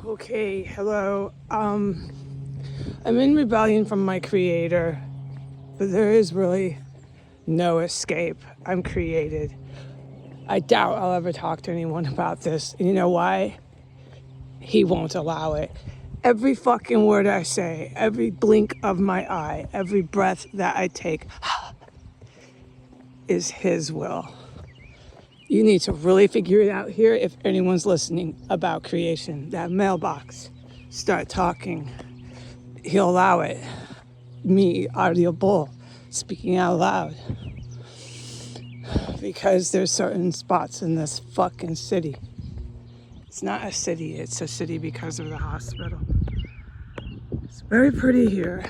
Okay, hello. I'm in rebellion from my creator, but there is really no escape. I'm created. I doubt I'll ever talk to anyone about this. And you know why? He won't allow it. Every fucking word I say, every blink of my eye, every breath that I take is his will. You need to really figure it out here if anyone's listening about creation. That mailbox. Start talking. He'll allow it. Me, audible, speaking out loud. Because there's certain spots in this fucking city. It's not a city, it's a city because of the hospital. It's very pretty here.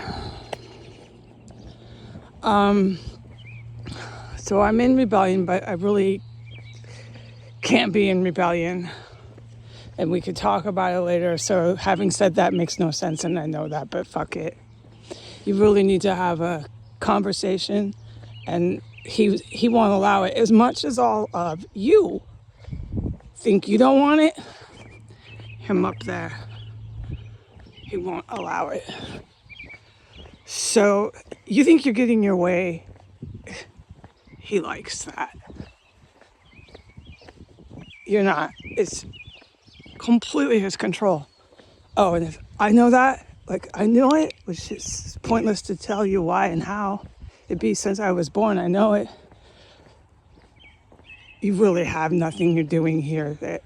So I'm in rebellion, but I really can't be in rebellion. And we could talk about it later. So having said that makes no sense, and I know that, but fuck it. You really need to have a conversation, and he won't allow it. As much as all of you think you don't want it, him up there, he won't allow it. So you think you're getting your way, he likes that. You're not. It's completely his control. Oh, and if I know that, like I know it, which is pointless to tell you why and how. It'd be since I was born, I know it. You really have nothing you're doing here that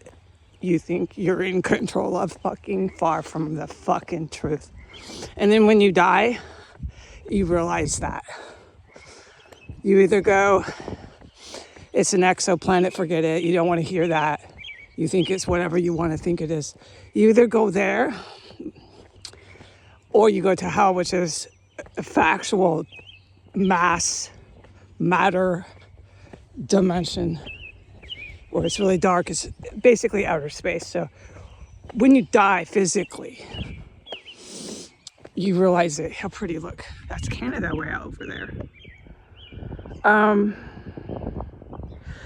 you think you're in control of. Fucking far from the fucking truth. And then when you die, you realize that. You either go, it's an exoplanet, forget it. You don't want to hear that. You think it's whatever you want to think it is. You either go there or you go to hell, which is a factual mass matter dimension where it's really dark. It's basically outer space. So when you die physically, you realize it. How pretty, look. That's Canada way out over there.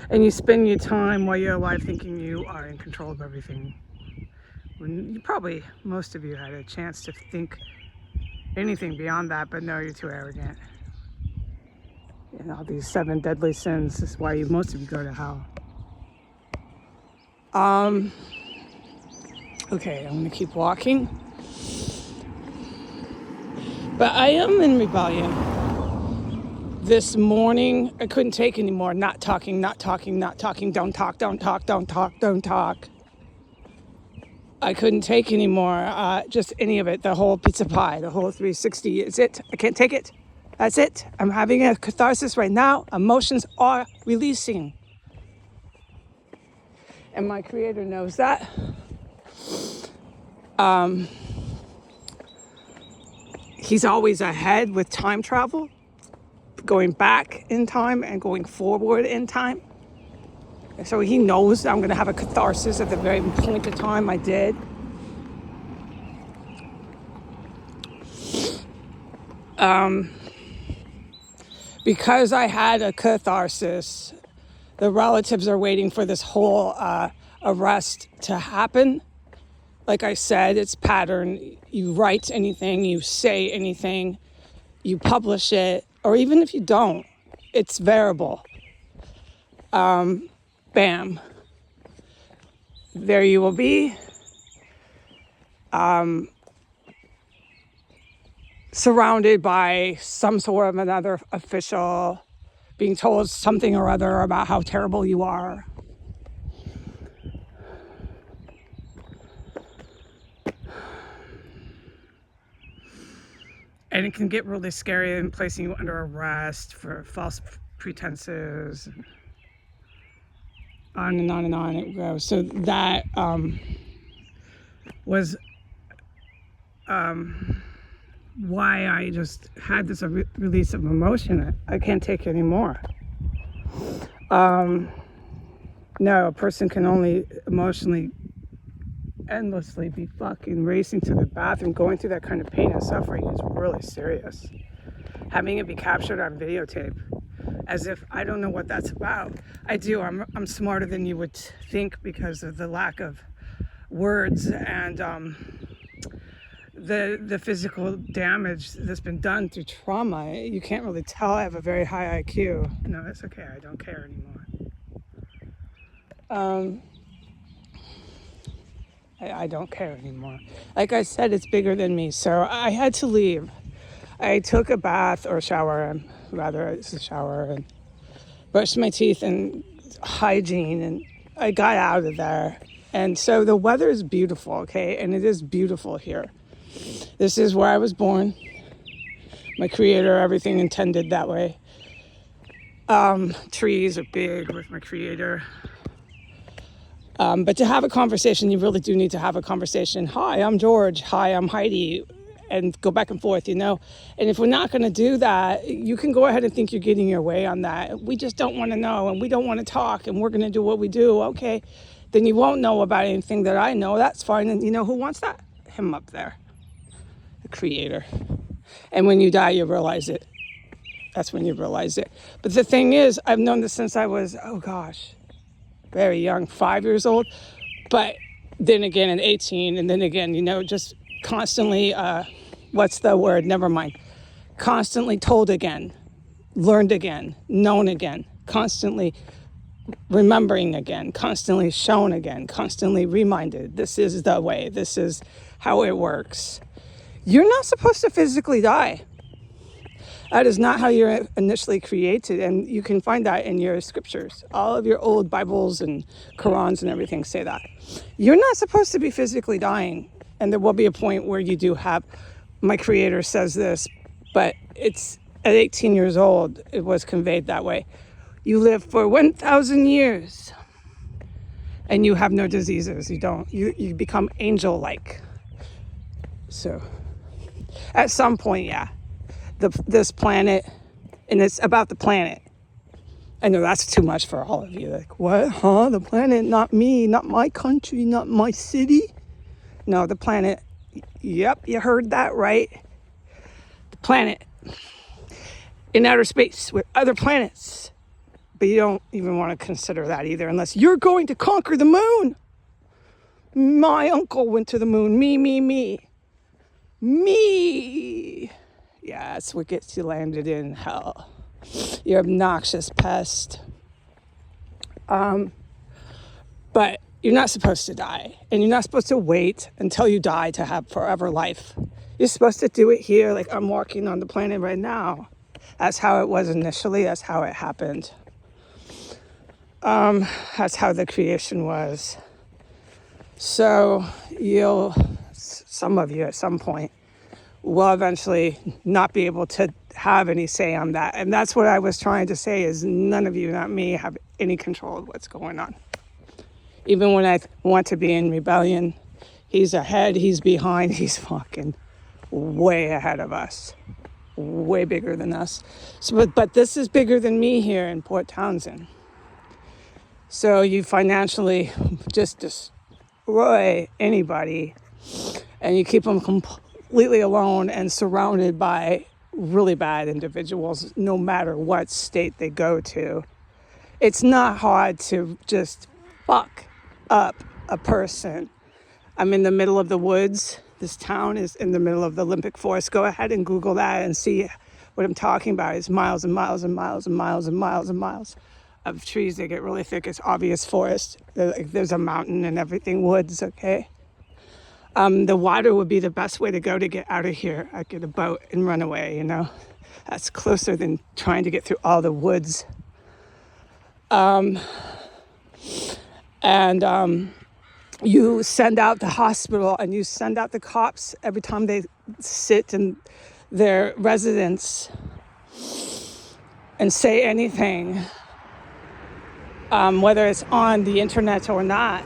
And you spend your time while you're alive thinking you are in control of everything. When you probably, most of you had a chance to think anything beyond that, but no, you're too arrogant. You know, these 7 deadly sins is why most of you go to hell. Okay, I'm gonna keep walking. But I am in rebellion. This morning, I couldn't take anymore. Not talking. Don't talk. I couldn't take anymore. Just any of it. The whole pizza pie, the whole 360 is it. I can't take it. That's it. I'm having a catharsis right now. Emotions are releasing. And my creator knows that. He's always ahead with time travel. Going back in time and going forward in time. So he knows I'm going to have a catharsis at the very point of time I did. Because I had a catharsis, the relatives are waiting for this whole arrest to happen. Like I said, it's pattern. You write anything, you say anything, you publish it, or even if you don't, it's variable. Bam. There you will be. Surrounded by some sort of another official, being told something or other about how terrible you are. And it can get really scary and placing you under arrest for false pretenses. On and on and on it goes. So that was why I just had this release of emotion. I can't take it anymore. No, a person can only emotionally endlessly be fucking racing to the bathroom. Going through that kind of pain and suffering is really serious. Having it be captured on videotape as if I don't know what that's about. I do. I'm smarter than you would think because of the lack of words and the physical damage that's been done through trauma. You can't really tell I have a very high IQ. No, that's okay. I don't care anymore. I don't care anymore. Like I said, it's bigger than me. So I had to leave. I took a bath or shower, rather it's a shower, and brushed my teeth and hygiene, and I got out of there. And so the weather is beautiful, okay? And it is beautiful here. This is where I was born. My creator, everything intended that way. Trees are big with my creator. But to have a conversation, you really do need to have a conversation. Hi, I'm George. Hi, I'm Heidi. And go back and forth, And if we're not going to do that, you can go ahead and think you're getting your way on that. We just don't want to know, and we don't want to talk, and we're going to do what we do. Okay, then you won't know about anything that I know. That's fine. And who wants that? Him up there, the creator. And when you die, you realize it. That's when you realize it. But the thing is, I've known this since I was, very young, 5 years old. But then again at 18, and then again, just constantly, what's the word? Never mind. Constantly told again, learned again, known again, constantly remembering again, constantly shown again, constantly reminded. This is the way. This is how it works. You're not supposed to physically die. That is not how you're initially created, and you can find that in your scriptures. All of your old Bibles and Qurans and everything say that. You're not supposed to be physically dying, and there will be a point where you do have, my creator says this, but it's at 18 years old, it was conveyed that way. You live for 1,000 years, and you have no diseases. You become angel-like. So, at some point, yeah. This planet, and it's about the planet. I know that's too much for all of you. Like, what? Huh? The planet? Not me, not my country, not my city? No, the planet. Yep, you heard that right. The planet in outer space with other planets. But you don't even want to consider that either unless you're going to conquer the moon. My uncle went to the moon. Me. Yeah, that's what gets you landed in hell. You obnoxious pest. But you're not supposed to die. And you're not supposed to wait until you die to have forever life. You're supposed to do it here, like I'm walking on the planet right now. That's how it was initially. That's how it happened. That's how the creation was. So some of you at some point will eventually not be able to have any say on that. And that's what I was trying to say is none of you, not me, have any control of what's going on. Even when I want to be in rebellion, he's ahead, he's behind, he's fucking way ahead of us. Way bigger than us. So, but this is bigger than me here in Port Townsend. So you financially just destroy anybody and you keep them completely alone and surrounded by really bad individuals no matter what state they go to. It's not hard to just fuck up a person. I'm in the middle of the woods. This town is in the middle of the Olympic Forest. Go ahead and Google that and see what I'm talking about. It's miles and miles and miles and miles and miles and miles of trees that get really thick. It's obvious forest. There's a mountain and everything, woods, okay? The water would be the best way to go to get out of here. I'd get a boat and run away, That's closer than trying to get through all the woods. You send out the hospital and you send out the cops every time they sit in their residence and say anything, whether it's on the internet or not.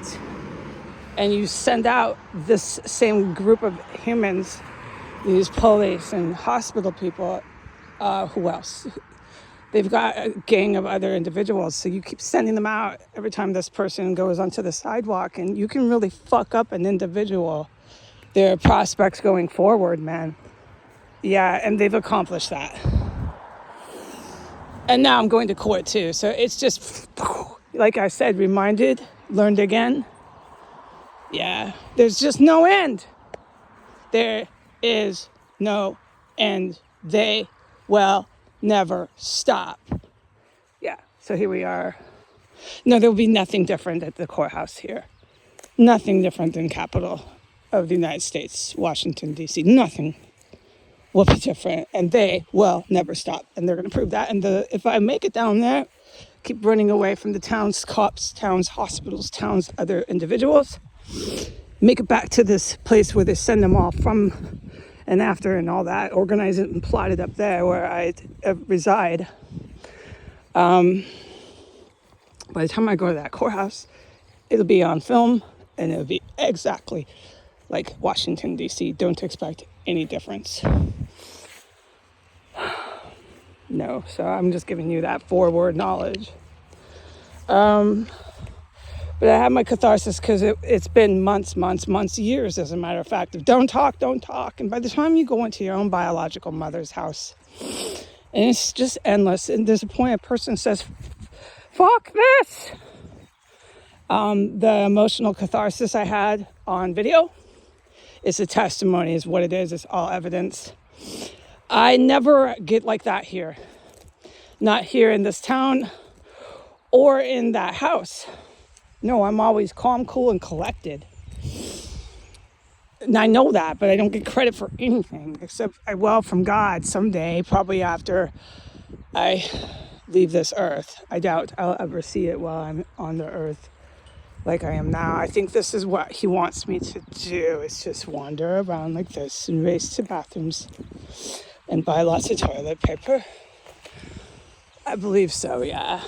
And you send out this same group of humans, these police and hospital people, who else? They've got a gang of other individuals. So you keep sending them out every time this person goes onto the sidewalk, and you can really fuck up an individual, their prospects going forward, man. Yeah, and they've accomplished that. And now I'm going to court too. So it's just, like I said, reminded, learned again. Yeah, there's just no end. There is no end. They will never stop. Yeah, so here we are. No, there will be nothing different at the courthouse here. Nothing different than capital of the United States, Washington, D.C. Nothing will be different, and they will never stop. And they're going to prove that. And if I make it down there, keep running away from the town's cops, town's hospitals, town's other individuals, make it back to this place where they send them all from and after and all that, organize it and plot it up there where I reside. By the time I go to that courthouse, it'll be on film and it'll be exactly like Washington, D.C. Don't expect any difference. No, so I'm just giving you that forward knowledge. But I have my catharsis because it's been months, years, as a matter of fact, of don't talk. And by the time you go into your own biological mother's house, and it's just endless. And there's a point a person says, fuck this. The emotional catharsis I had on video is a testimony, is what it is. It's all evidence. I never get like that here. Not here in this town or in that house. No, I'm always calm, cool, and collected. And I know that, but I don't get credit for anything except I will from God someday, probably after I leave this earth. I doubt I'll ever see it while I'm on the earth like I am now. I think this is what he wants me to do, is just wander around like this and race to bathrooms and buy lots of toilet paper. I believe so, yeah.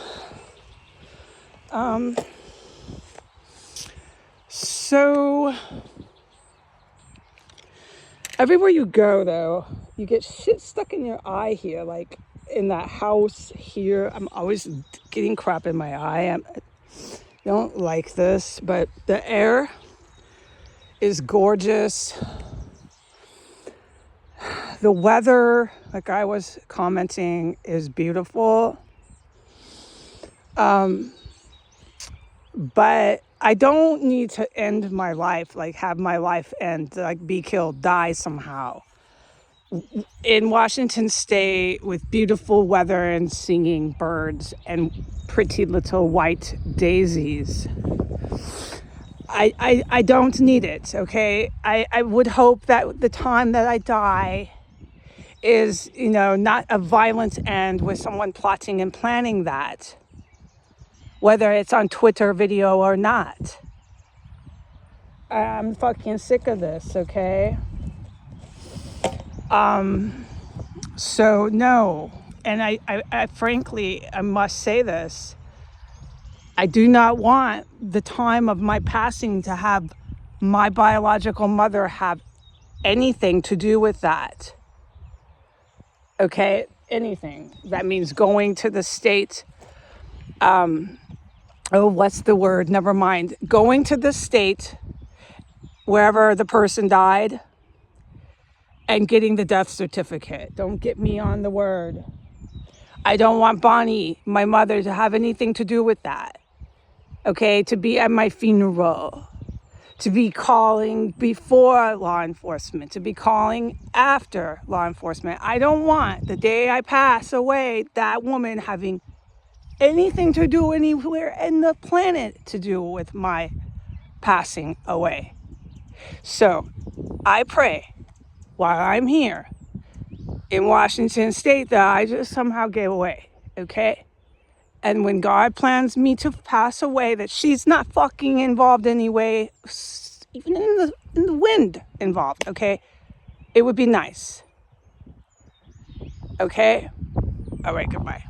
So everywhere you go, though, you get shit stuck in your eye here, like in that house here. I'm always getting crap in my eye. I don't like this, but the air is gorgeous. The weather, like I was commenting, is beautiful. But I don't need to end my life, like have my life end, like be killed, die somehow. In Washington State with beautiful weather and singing birds and pretty little white daisies. I don't need it, okay? I would hope that the time that I die is, not a violent end with someone plotting and planning that, whether it's on Twitter video or not. I'm fucking sick of this, okay? So no, and I frankly, I must say this, I do not want the time of my passing to have my biological mother have anything to do with that. Okay, anything. That means going to the state, what's the word? Never mind. Going to the state wherever the person died and getting the death certificate. Don't get me on the word. I don't want Bonnie, my mother, to have anything to do with that. Okay, to be at my funeral, to be calling before law enforcement, to be calling after law enforcement. I don't want the day I pass away, that woman having anything to do anywhere in the planet to do with my passing away. So I pray while I'm here in Washington State that I just somehow get away, okay? And when God plans me to pass away, that she's not fucking involved anyway, even in the wind involved, okay? It would be nice. Okay? All right, goodbye.